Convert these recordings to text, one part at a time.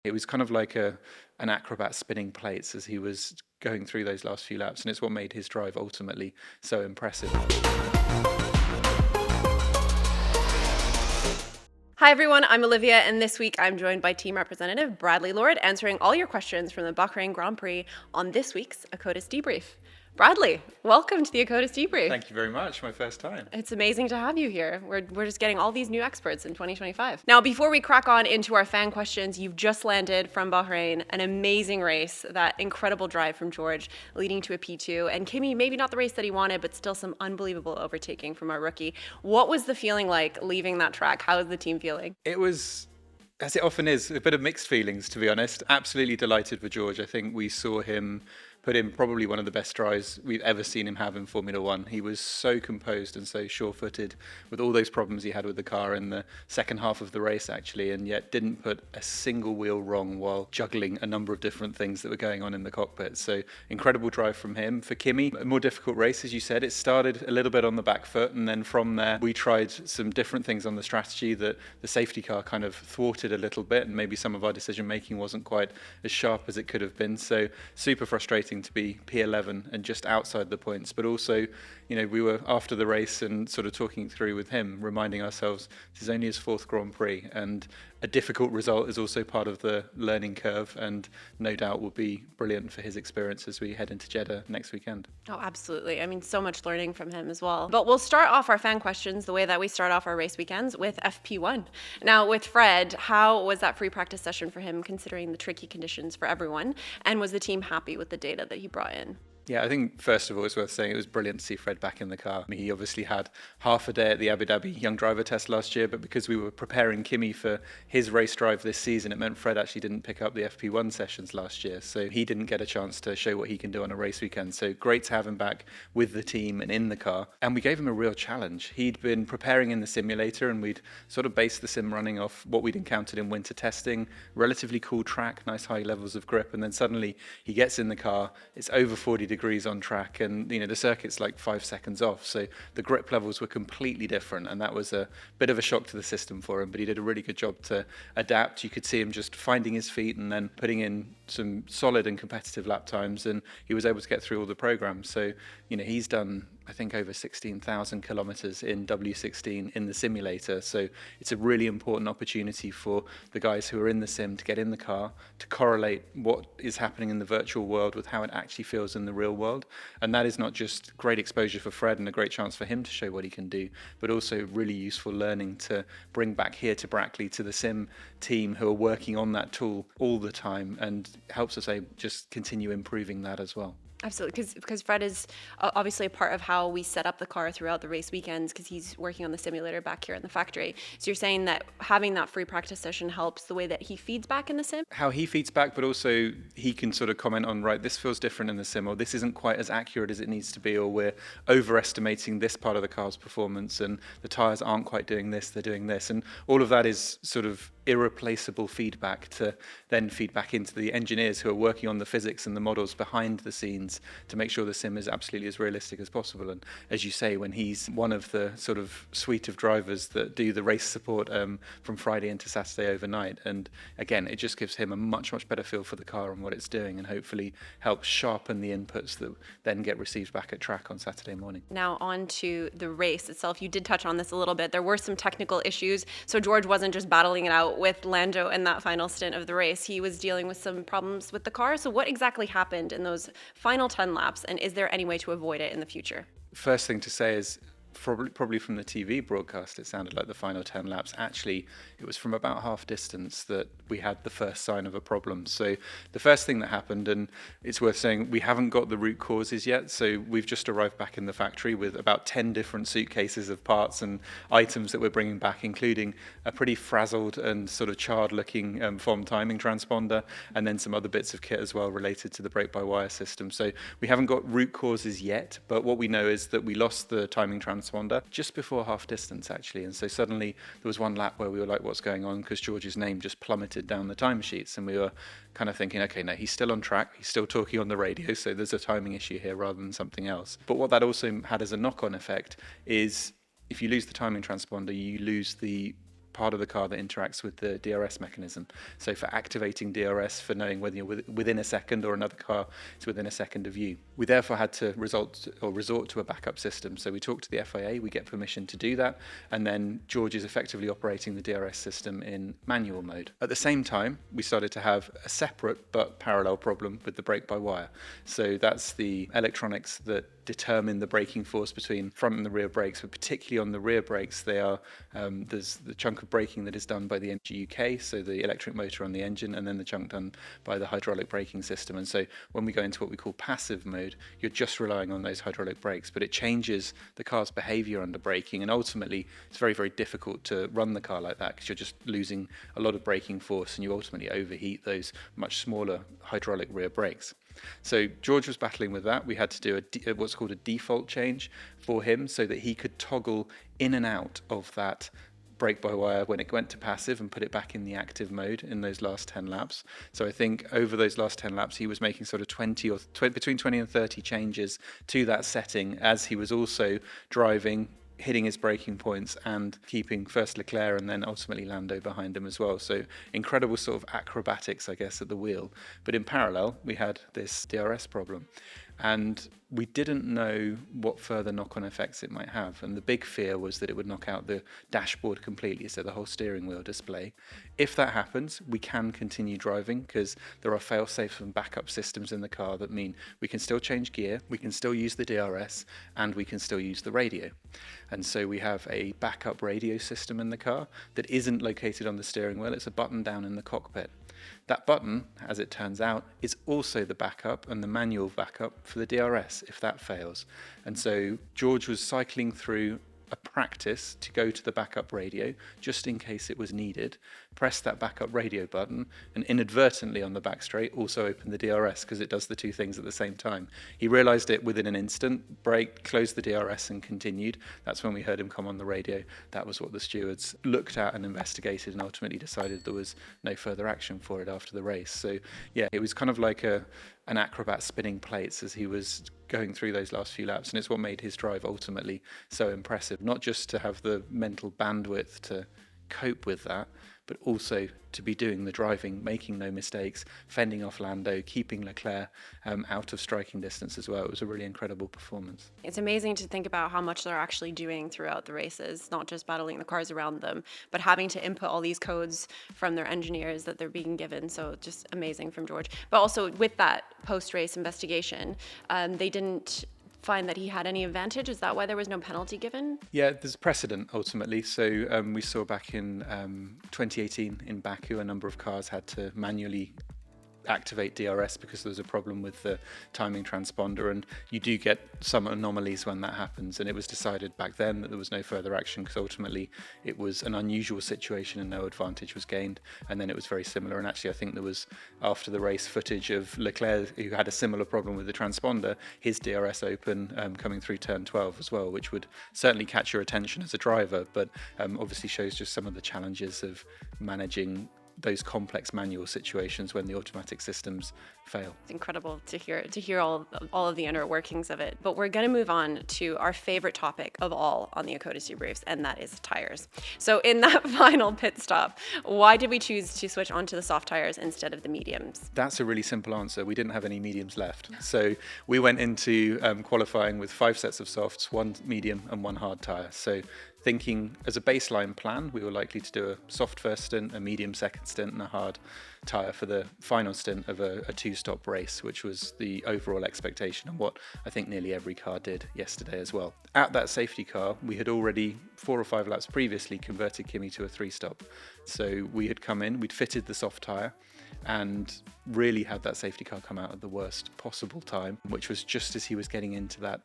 It was kind of like an acrobat spinning plates as he was going through those last few laps, and it's what made his drive ultimately so impressive. Hi everyone, I'm Olivia, and this week I'm joined by team representative Bradley Lord, answering all your questions from the Bahrain Grand Prix on this week's Akkodis Debrief. Bradley, welcome to the Akkodis Debrief. Thank you very much, my first time. It's amazing to have you here. We're just getting all these new experts in 2025. Now, before we crack on into our fan questions, you've just landed from Bahrain, an amazing race, that incredible drive from George leading to a P2, and Kimi, maybe not the race that he wanted, but still some unbelievable overtaking from our rookie. What was the feeling like leaving that track? How is the team feeling? It was, as it often is, a bit of mixed feelings, to be honest. Absolutely delighted with George. I think we saw him put in probably one of the best drives we've ever seen him have in Formula One. He was so composed and so sure-footed with all those problems he had with the car in the second half of the race, actually, and yet didn't put a single wheel wrong while juggling a number of different things that were going on in the cockpit. So incredible drive from him. For Kimi, a more difficult race, as you said. It started a little bit on the back foot, and then from there we tried some different things on the strategy that the safety car kind of thwarted a little bit, and maybe some of our decision making wasn't quite as sharp as it could have been. So super frustrating to be P11 and just outside the points, but also, we were after the race and sort of talking through with him, reminding ourselves this is only his fourth Grand Prix, and a difficult result is also part of the learning curve, and no doubt will be brilliant for his experience as we head into Jeddah next weekend. Oh, absolutely. I mean, so much learning from him as well. But we'll start off our fan questions the way that we start off our race weekends, with FP1. Now, with Fred, how was that free practice session for him, considering the tricky conditions for everyone? And was the team happy with the data that he brought in? Yeah, I think first of all, it's worth saying it was brilliant to see Fred back in the car. He obviously had half a day at the Abu Dhabi Young Driver Test last year, but because we were preparing Kimi for his race drive this season, it meant Fred actually didn't pick up the FP1 sessions last year. So he didn't get a chance to show what he can do on a race weekend. So great to have him back with the team and in the car. And we gave him a real challenge. He'd been preparing in the simulator, and we'd sort of based the sim running off what we'd encountered in winter testing. Relatively cool track, nice high levels of grip. And then suddenly he gets in the car, it's over 40 degrees on track, and the circuit's like 5 seconds off, so the grip levels were completely different, and that was a bit of a shock to the system for him, but he did a really good job to adapt. You could see him just finding his feet and then putting in some solid and competitive lap times, and he was able to get through all the programs. So he's done, I think, over 16,000 kilometers in W16 in the simulator. So it's a really important opportunity for the guys who are in the sim to get in the car, to correlate what is happening in the virtual world with how it actually feels in the real world. And that is not just great exposure for Fred and a great chance for him to show what he can do, but also really useful learning to bring back here to Brackley, to the sim team who are working on that tool all the time, and helps us just continue improving that as well. Absolutely, because Fred is obviously a part of how we set up the car throughout the race weekends, because he's working on the simulator back here in the factory. So you're saying that having that free practice session helps the way that he feeds back in the sim? How he feeds back, but also he can sort of comment on, right, this feels different in the sim, or this isn't quite as accurate as it needs to be, or we're overestimating this part of the car's performance, and the tyres aren't quite doing this, they're doing this. And all of that is sort of irreplaceable feedback to then feed back into the engineers who are working on the physics and the models behind the scenes to make sure the sim is absolutely as realistic as possible. And as you say, when he's one of the sort of suite of drivers that do the race support from Friday into Saturday overnight, and again, it just gives him a much better feel for the car and what it's doing, and hopefully helps sharpen the inputs that then get received back at track on Saturday morning. Now on to the race itself. You did touch on this a little bit. There were some technical issues, so George wasn't just battling it out with Lando in that final stint of the race. He was dealing with some problems with the car. So what exactly happened in those final 10 laps, and is there any way to avoid it in the future? First thing to say is, probably from the TV broadcast, it sounded like the final 10 laps. Actually, it was from about half distance that we had the first sign of a problem. So the first thing that happened, and it's worth saying, we haven't got the root causes yet. So we've just arrived back in the factory with about 10 different suitcases of parts and items that we're bringing back, including a pretty frazzled and sort of charred looking FOM timing transponder, and then some other bits of kit as well related to the brake-by-wire system. So we haven't got root causes yet, but what we know is that we lost the timing transponder just before half distance, actually. And so suddenly there was one lap where we were like, what's going on? Because George's name just plummeted down the timesheets, and we were kind of thinking, okay, no, he's still on track, he's still talking on the radio, so there's a timing issue here rather than something else. But what that also had as a knock-on effect is, if you lose the timing transponder, you lose the part of the car that interacts with the DRS mechanism. So for activating DRS, for knowing whether you're within a second or another car is within a second of you. We therefore had to resort to a backup system. So we talked to the FIA, we get permission to do that, and then George is effectively operating the DRS system in manual mode. At the same time, we started to have a separate but parallel problem with the brake-by-wire. So that's the electronics that determine the braking force between front and the rear brakes, but particularly on the rear brakes, there's the chunk of braking that is done by the MG UK, so the electric motor on the engine, and then the chunk done by the hydraulic braking system. And so when we go into what we call passive mode, you're just relying on those hydraulic brakes, but it changes the car's behavior under braking, and ultimately it's very, very difficult to run the car like that because you're just losing a lot of braking force and you ultimately overheat those much smaller hydraulic rear brakes. So George was battling with that. We had to do what's called a default change for him so that he could toggle in and out of that brake-by-wire when it went to passive and put it back in the active mode in those last 10 laps. So I think over those last 10 laps, he was making sort of between 20 and 30 changes to that setting as he was also driving, hitting his braking points and keeping first Leclerc and then ultimately Lando behind him as well. So incredible sort of acrobatics, I guess, at the wheel. But in parallel, we had this DRS problem. And we didn't know what further knock-on effects it might have. And the big fear was that it would knock out the dashboard completely, so the whole steering wheel display. If that happens, we can continue driving because there are fail-safe and backup systems in the car that mean we can still change gear, we can still use the DRS, and we can still use the radio. And so we have a backup radio system in the car that isn't located on the steering wheel, it's a button down in the cockpit. That button, as it turns out, is also the backup and the manual backup for the DRS if that fails. And so George was cycling through a practice to go to the backup radio just in case it was needed, press that backup radio button, and inadvertently on the back straight also open the DRS because it does the two things at the same time. He realized it within an instant, braked, closed the DRS and continued. That's when we heard him come on the radio. That was what the stewards looked at and investigated and ultimately decided there was no further action for it after the race. So yeah, it was kind of like an acrobat spinning plates as he was going through those last few laps, and it's what made his drive ultimately so impressive, not just to have the mental bandwidth to cope with that, but also to be doing the driving, making no mistakes, fending off Lando, keeping Leclerc out of striking distance as well. It was a really incredible performance. It's amazing to think about how much they're actually doing throughout the races, not just battling the cars around them, but having to input all these codes from their engineers that they're being given. So just amazing from George. But also with that post-race investigation, they didn't find that he had any advantage. Is that why there was no penalty given? Yeah, there's precedent ultimately. So we saw back in 2018 in Baku, a number of cars had to manually activate DRS because there was a problem with the timing transponder, and you do get some anomalies when that happens, and it was decided back then that there was no further action because ultimately it was an unusual situation and no advantage was gained. And then it was very similar, and actually I think there was after the race footage of Leclerc who had a similar problem with the transponder, his DRS open coming through turn 12 as well, which would certainly catch your attention as a driver, but obviously shows just some of the challenges of managing those complex manual situations when the automatic systems fail. It's incredible to hear all of the inner workings of it. But we're going to move on to our favorite topic of all on the Akkodis Debriefs, and that is tires. So in that final pit stop, why did we choose to switch onto the soft tires instead of the mediums? That's a really simple answer. We didn't have any mediums left. So we went into qualifying with 5 sets of softs, 1 medium and 1 hard tire. So thinking as a baseline plan, we were likely to do a soft first stint, a medium second stint, and a hard tyre for the final stint of a 2-stop race, which was the overall expectation and what I think nearly every car did yesterday as well. At that safety car, we had already 4 or 5 laps previously converted Kimi to a 3-stop. So we had come in, we'd fitted the soft tyre, and really had that safety car come out at the worst possible time, which was just as he was getting into that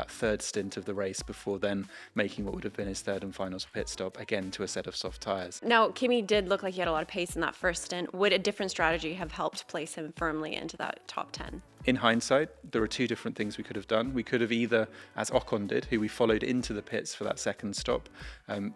third stint of the race before then making what would have been his third and final pit stop, again to a set of soft tyres. Now, Kimi did look like he had a lot of pace in that first stint. Would a different strategy have helped place him firmly into that top 10? In hindsight, there are two different things we could have done. We could have either, as Ocon did, who we followed into the pits for that second stop,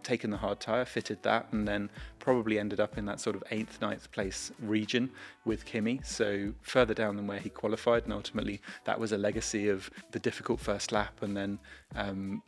taken the hard tyre, fitted that, and then probably ended up in that sort of 8th, 9th place region with Kimi, so further down than where he qualified, and ultimately that was a legacy of the difficult first lap and then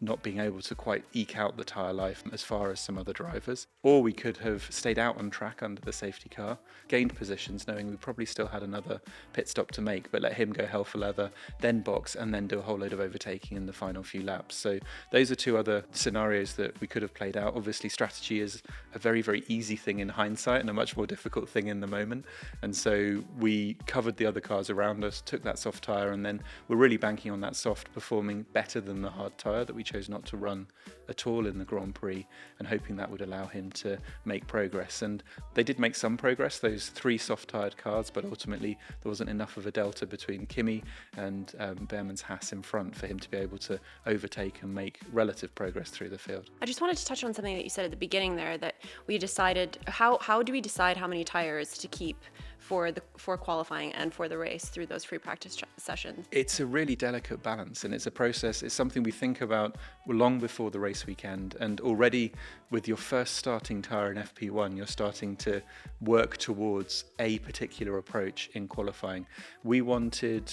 not being able to quite eke out the tyre life as far as some other drivers. Or we could have stayed out on track under the safety car, gained positions knowing we probably still had another pit stop to make, but let him go hell for leather, then box, and then do a whole load of overtaking in the final few laps. So those are two other scenarios that we could have played out. Obviously, strategy is a very, very easy thing in hindsight and a much more difficult thing in the moment. And so we covered the other cars around us, took that soft tyre, and then we're really banking on that soft performing better than the hard tyre that we chose not to run at all in the Grand Prix, and hoping that would allow him to make progress. And they did make some progress, those 3 soft-tyred cars, but ultimately there wasn't enough of a delta between Kimi and Behrman's Haas in front for him to be able to overtake and make relative progress through the field. I just wanted to touch on something that you said at the beginning there, that we decided, how do we decide how many tires to keep for qualifying and for the race through those free practice sessions? It's a really delicate balance, and it's a process. It's something we think about long before the race weekend, and already with your first starting tyre in FP1, you're starting to work towards a particular approach in qualifying. We wanted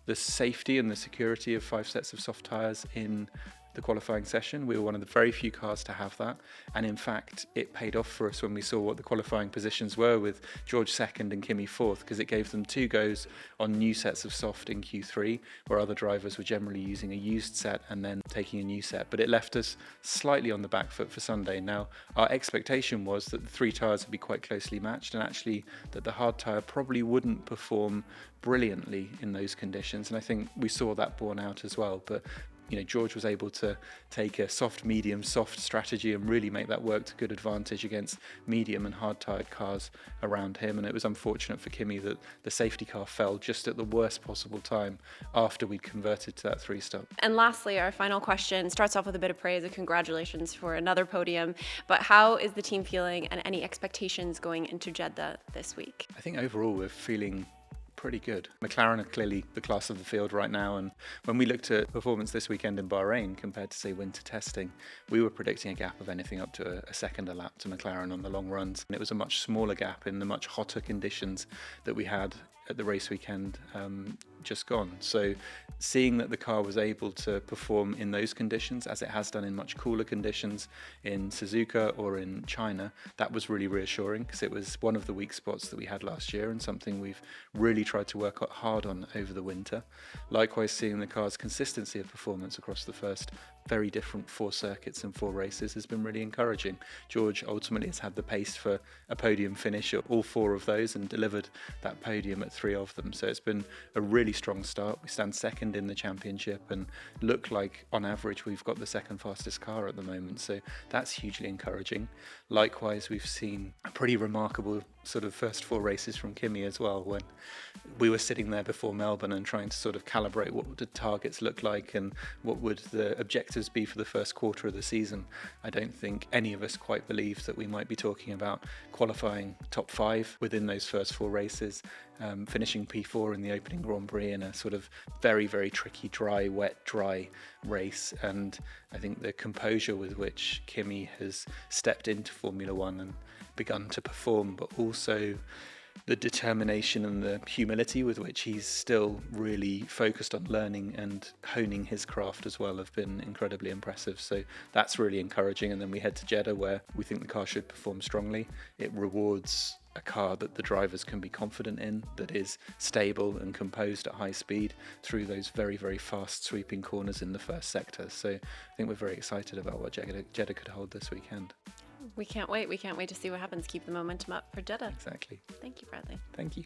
the safety and the security of 5 sets of soft tyres in the qualifying session. We were one of the very few cars to have that, and in fact it paid off for us when we saw what the qualifying positions were, with George second and Kimi fourth, because it gave them 2 goes on new sets of soft in Q3, where other drivers were generally using a used set and then taking a new set. But it left us slightly on the back foot for Sunday. Now, our expectation was that the 3 tyres would be quite closely matched, and actually that the hard tyre probably wouldn't perform brilliantly in those conditions, and I think we saw that borne out as well. But George was able to take a soft, medium, soft strategy and really make that work to good advantage against medium and hard-tired cars around him. And it was unfortunate for Kimi that the safety car fell just at the worst possible time after we'd converted to that 3-stop. And lastly, our final question starts off with a bit of praise and congratulations for another podium. But how is the team feeling, and any expectations going into Jeddah this week? I think overall we're feeling pretty good. McLaren are clearly the class of the field right now, and when we looked at performance this weekend in Bahrain compared to, say, winter testing, we were predicting a gap of anything up to a second a lap to McLaren on the long runs, and it was a much smaller gap in the much hotter conditions that we had at the race weekend just gone. So seeing that the car was able to perform in those conditions as it has done in much cooler conditions in Suzuka or in China, that was really reassuring, because it was one of the weak spots that we had last year and something we've really tried to work hard on over the winter. Likewise, seeing the car's consistency of performance across the first very different 4 circuits and 4 races has been really encouraging. George ultimately has had the pace for a podium finish at all 4 of those and delivered that podium at 3 of them. So it's been a really strong start. We stand second in the championship and look like on average we've got the second fastest car at the moment. So that's hugely encouraging. Likewise, we've seen a pretty remarkable sort of first 4 races from Kimi as well, when we were sitting there before Melbourne and trying to sort of calibrate what would the targets look like and what would the objectives be for the first quarter of the season. I don't think any of us quite believed that we might be talking about qualifying top 5 within those first 4 races, finishing P4 in the opening Grand Prix in a sort of very, very tricky, dry, wet, dry race. And I think the composure with which Kimi has stepped into Formula One and begun to perform, but also the determination and the humility with which he's still really focused on learning and honing his craft as well, have been incredibly impressive. So that's really encouraging. And then we head to Jeddah, where we think the car should perform strongly. It rewards a car that the drivers can be confident in, that is stable and composed at high speed through those very, very fast sweeping corners in the first sector. So I think we're very excited about what Jeddah could hold this weekend. We can't wait. We can't wait to see what happens. Keep the momentum up for Jeddah. Exactly. Thank you, Bradley. Thank you.